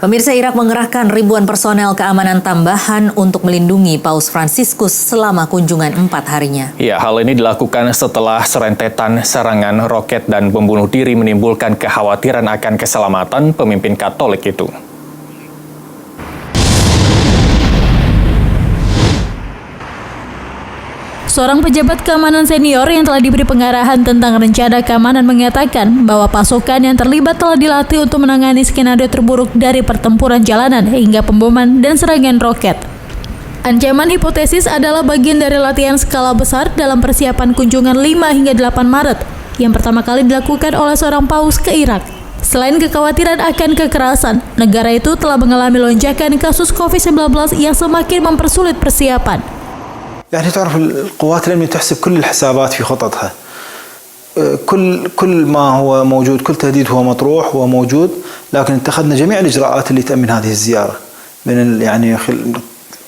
Pemirsa, Irak mengerahkan ribuan personel keamanan tambahan untuk melindungi Paus Fransiskus selama kunjungan 4 harinya. Ya, hal ini dilakukan setelah serentetan serangan roket dan bom bunuh diri menimbulkan kekhawatiran akan keselamatan pemimpin Katolik itu. Seorang pejabat keamanan senior yang telah diberi pengarahan tentang rencana keamanan mengatakan bahwa pasukan yang terlibat telah dilatih untuk menangani skenario terburuk dari pertempuran jalanan hingga pemboman dan serangan roket. Ancaman hipotesis adalah bagian dari latihan skala besar dalam persiapan kunjungan 5 hingga 8 Maret yang pertama kali dilakukan oleh seorang paus ke Irak. Selain kekhawatiran akan kekerasan, negara itu telah mengalami lonjakan kasus COVID-19 yang semakin mempersulit persiapan. يعني تعرف القوات الأمنية تحسب كل الحسابات في خططها. كل ما هو موجود، كل تهديد هو مطروح وموجود، لكن اتخذنا جميع الإجراءات اللي تأمن هذه الزيارة من يعني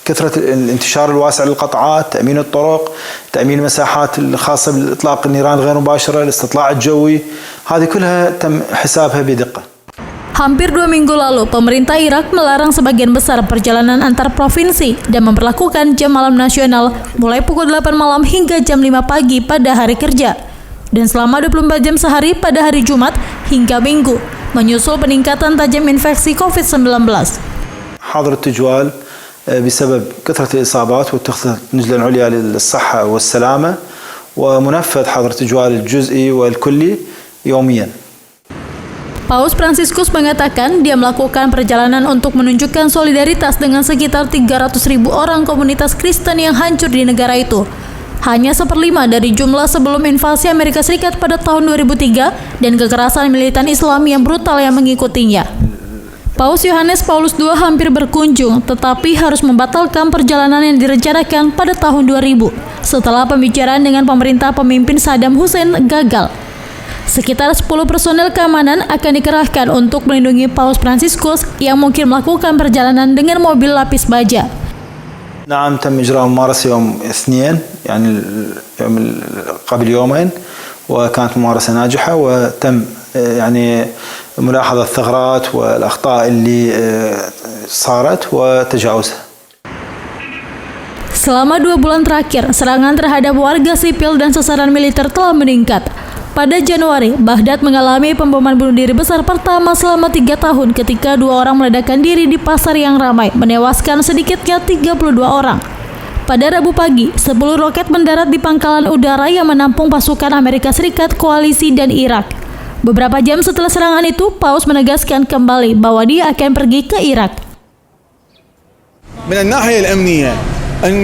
كثرة الانتشار الواسع للقطعات، تأمين الطرق، تأمين المساحات الخاصة بالإطلاق النيران الغير مباشرة، الاستطلاع الجوي، هذه كلها تم حسابها بدقة. Hampir 2 minggu lalu, pemerintah Irak melarang sebagian besar perjalanan antar provinsi dan memperlakukan jam malam nasional mulai pukul 8 malam hingga jam 5 pagi pada hari kerja. Dan selama 24 jam sehari pada hari Jumat hingga Minggu, menyusul peningkatan tajam infeksi COVID-19. حظر التجوال بسبب كثرة الإصابات واتخذت النجلة العليا للصحة والسلامة ومنفذ حظر التجوال الجزئي والكلي يوميا. Paus Fransiskus mengatakan dia melakukan perjalanan untuk menunjukkan solidaritas dengan sekitar 300.000 orang komunitas Kristen yang hancur di negara itu. Hanya 1/5 dari jumlah sebelum invasi Amerika Serikat pada tahun 2003 dan kekerasan militan Islam yang brutal yang mengikutinya. Paus Yohanes Paulus II hampir berkunjung, tetapi harus membatalkan perjalanan yang direncanakan pada tahun 2000 setelah pembicaraan dengan pemerintah pemimpin Saddam Hussein gagal. Sekitar 10 personel keamanan akan dikerahkan untuk melindungi Paus Fransiskus yang mungkin melakukan perjalanan dengan mobil lapis baja. نعم تم إجراء ممارسة يوم الاثنين يعني يوم قبل يومين وكانت ممارسة ناجحة وتم يعني ملاحظة الثغرات والأخطاء اللي صارت وتجاوزها. Selama 2 bulan terakhir, serangan terhadap warga sipil dan sasaran militer telah meningkat. Pada Januari, Baghdad mengalami pemboman bunuh diri besar pertama selama 3 tahun ketika 2 orang meledakkan diri di pasar yang ramai, menewaskan sedikitnya 32 orang. Pada Rabu pagi, 10 roket mendarat di pangkalan udara yang menampung pasukan Amerika Serikat, koalisi, dan Irak. Beberapa jam setelah serangan itu, Paus menegaskan kembali bahwa dia akan pergi ke Irak. من الناحية الأمنية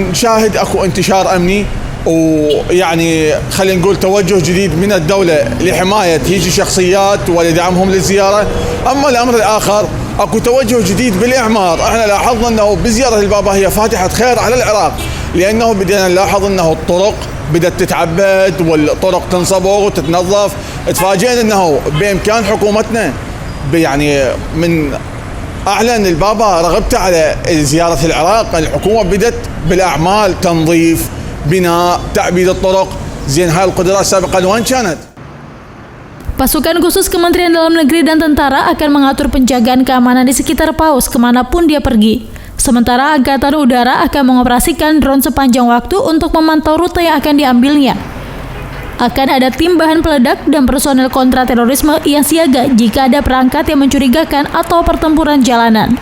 نشاهد أكو انتشار أمني ويعني خلينا نقول توجه جديد من الدولة لحماية هيجي شخصيات ولدعمهم للزيارة. أما الأمر الآخر أكو توجه جديد بالإعمار. احنا لاحظنا أنه بزيارة البابا هي فاتحة خير على العراق، لأنه بدينا نلاحظ أنه الطرق بدأت تتعبد والطرق تنصبغ وتتنظف. تفاجئنا أنه بإمكان حكومتنا يعني من أعلن البابا رغبته على زيارة العراق. الحكومة بدأت بالأعمال، تنظيف، بناء، تعبيد الطرق. زين هاي القدرات سابقا وين كانت؟ Pasukan khusus Kementerian Dalam Negeri dan tentara akan mengatur penjagaan keamanan di sekitar Paus kemanapun dia pergi. Sementara Angkatan Udara akan mengoperasikan drone sepanjang waktu untuk memantau rute yang akan diambilnya. Akan ada tim bahan peledak dan personel kontraterorisme yang siaga jika ada perangkat yang mencurigakan atau pertempuran jalanan.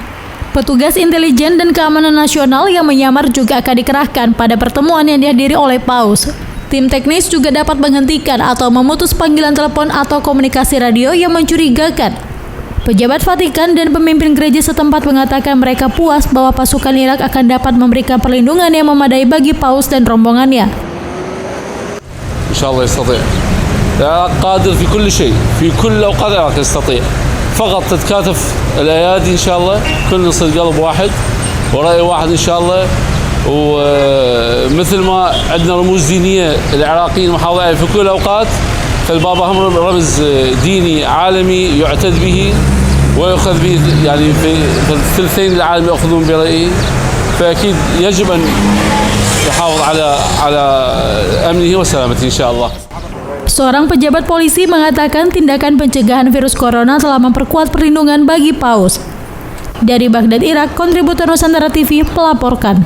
Petugas intelijen dan keamanan nasional yang menyamar juga akan dikerahkan pada pertemuan yang dihadiri oleh Paus. Tim teknis juga dapat menghentikan atau memutus panggilan telepon atau komunikasi radio yang mencurigakan. Pejabat Vatikan dan pemimpin gereja setempat mengatakan mereka puas bahwa pasukan Irak akan dapat memberikan perlindungan yang memadai bagi Paus dan rombongannya. إن شاء الله يستطيع. قادر في كل شيء، في كل أوقات العراق يستطيع. فقط تتكاتف الأيادي إن شاء الله، كل نصير قلب واحد ورأي واحد إن شاء الله. ومثل ما عندنا رموز دينية العراقيين محافظين عليها في كل الأوقات، فالبابا هم رمز ديني عالمي يعتد به ويؤخذ به، يعني في الثلثين العالم يأخذون برأيه، فأكيد يجب أن يحافظ على أمنه وسلامته إن شاء الله. Seorang pejabat polisi mengatakan tindakan pencegahan virus corona telah memperkuat perlindungan bagi Paus. Dari Baghdad, Irak, kontributor Nusantara TV melaporkan.